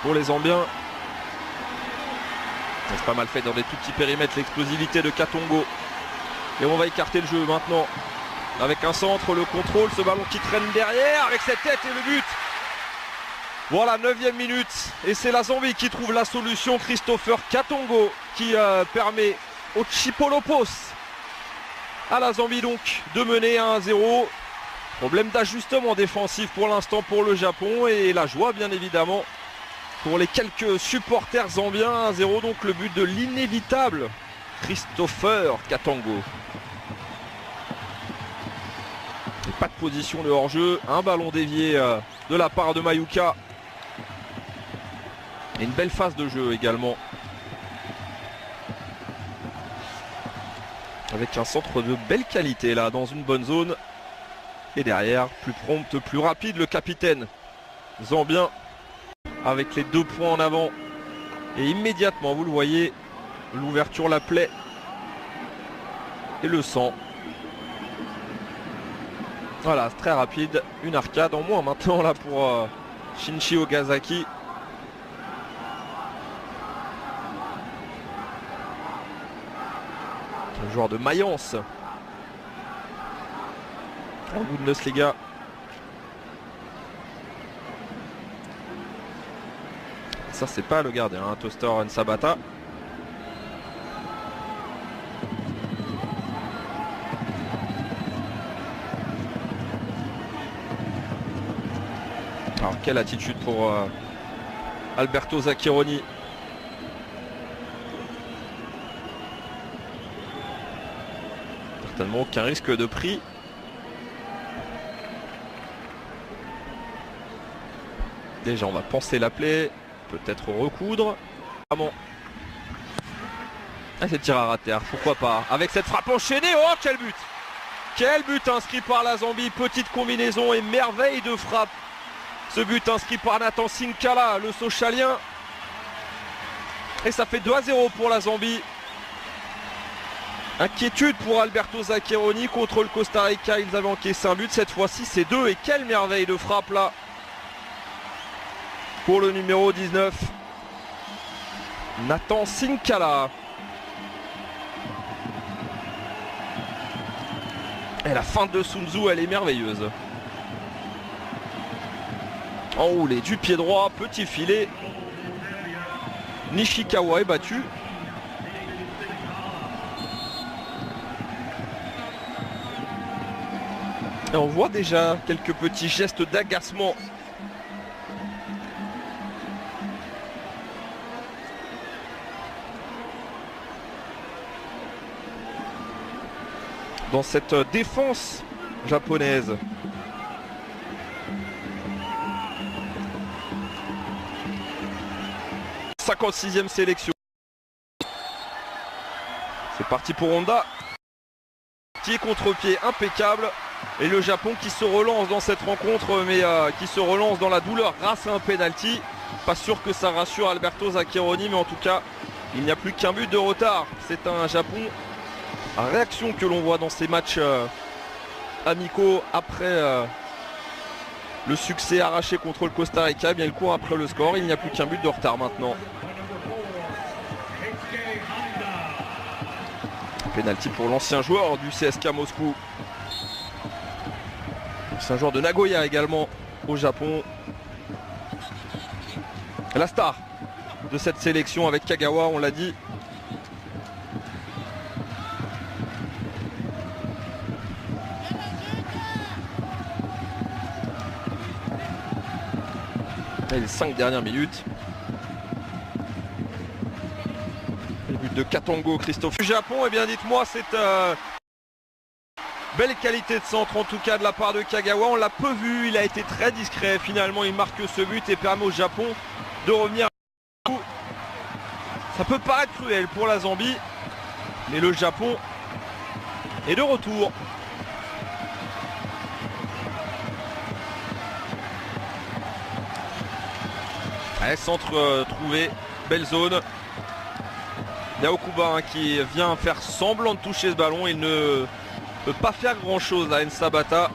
pour les Zambiens. C'est pas mal fait dans des tout petits périmètres, l'explosivité de Katongo. Et on va écarter le jeu maintenant. Avec un centre, le contrôle, ce ballon qui traîne derrière, avec cette tête et le but. Voilà, 9e minute. Et c'est la Zambie qui trouve la solution. Christopher Katongo qui permet au Chipolopos, à la Zambie donc, de mener 1-0. Problème d'ajustement défensif pour l'instant pour le Japon. Et la joie bien évidemment pour les quelques supporters zambiens. 1-0 donc, le but de l'inévitable Christopher Katongo. Et pas de position de hors-jeu. Un ballon dévié de la part de Mayuka. Et une belle phase de jeu également. Avec un centre de belle qualité là, dans une bonne zone. Et derrière, plus prompt, plus rapide, le capitaine zambien. Avec les 2 points en avant. Et immédiatement, vous le voyez, l'ouverture, la plaie. Et le sang. Voilà, c'est très rapide. Une arcade en moins maintenant là pour Shinji Ogazaki. Un joueur de Mayence en Bundesliga. Ça c'est pas le gardien, hein, Toaster Nsabata. Alors quelle attitude pour Alberto Zaccheroni. Certainement aucun risque de prix. Déjà on va penser l'appeler, peut-être recoudre. Ah bon. Ah, c'est tir à rater, pourquoi pas. Avec cette frappe enchaînée, oh quel but! Quel but inscrit par la Zambie, petite combinaison et merveille de frappe. Ce but inscrit par Nathan Sinkala, le Sochalien. Et ça fait 2-0 pour la Zambie. Inquiétude pour Alberto Zaccheroni contre le Costa Rica. Ils avaient encaissé un but, cette fois-ci c'est 2. Et quelle merveille de frappe là pour le numéro 19, Nathan Sinkala. Et la feinte de Sun Tzu, elle est merveilleuse. Enroulé du pied droit, petit filet. Nishikawa est battu. Et on voit déjà quelques petits gestes d'agacement dans cette défense japonaise. « 56e sélection. C'est parti pour Honda. Pied contre pied impeccable. Et le Japon qui se relance dans cette rencontre, mais qui se relance dans la douleur grâce à un penalty. Pas sûr que ça rassure Alberto Zaccheroni, mais en tout cas, il n'y a plus qu'un but de retard. C'est un Japon à réaction que l'on voit dans ces matchs amicaux après le succès arraché contre le Costa Rica. Eh bien, il court après le score. Il n'y a plus qu'un but de retard maintenant. Penalty pour l'ancien joueur du CSKA Moscou. C'est un joueur de Nagoya également au Japon. La star de cette sélection avec Kagawa, on l'a dit. Et les 5 dernières minutes. Le but de Katongo, Christophe. Du Japon, eh bien dites-moi, c'est belle qualité de centre en tout cas de la part de Kagawa. On l'a peu vu, il a été très discret. Finalement il marque ce but et permet au Japon de revenir. Ça peut paraître cruel pour la Zambie, mais le Japon est de retour. Allez, centre trouvé, belle zone. Yaokuba qui vient faire semblant de toucher ce ballon. Il ne peut pas faire grand chose à Nsabata,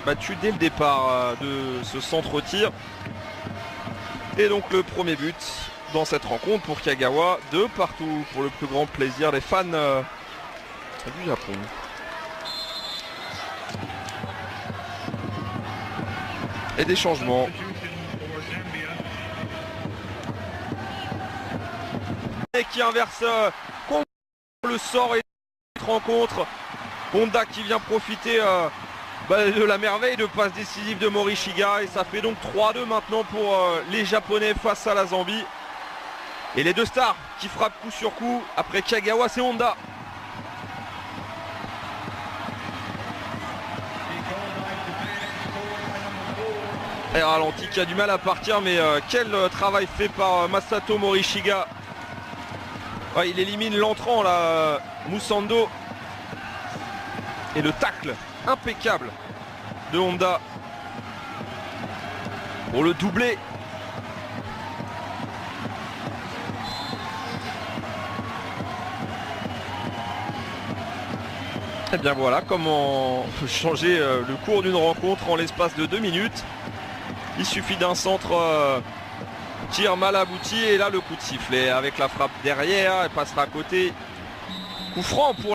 battu dès le départ de ce centre-tir. Et donc le premier but dans cette rencontre pour Kagawa, de partout pour le plus grand plaisir des fans du Japon. Et des changements. Et qui inverse le sort et cette rencontre. Honda qui vient profiter de la merveille de passe décisive de Morishiga. Et ça fait donc 3-2 maintenant pour les Japonais face à la Zambie. Et les deux stars qui frappent coup sur coup. Après Kagawa, c'est Honda. Et ralenti qui a du mal à partir, mais quel travail fait par Masato Morishiga. Ouais, il élimine l'entrant là, Musando. Et le tacle impeccable de Honda pour le doubler. Et bien voilà comment changer le cours d'une rencontre en l'espace de 2 minutes. Il suffit d'un centre tir mal abouti et là le coup de sifflet avec la frappe derrière, elle passera à côté. Coup franc pour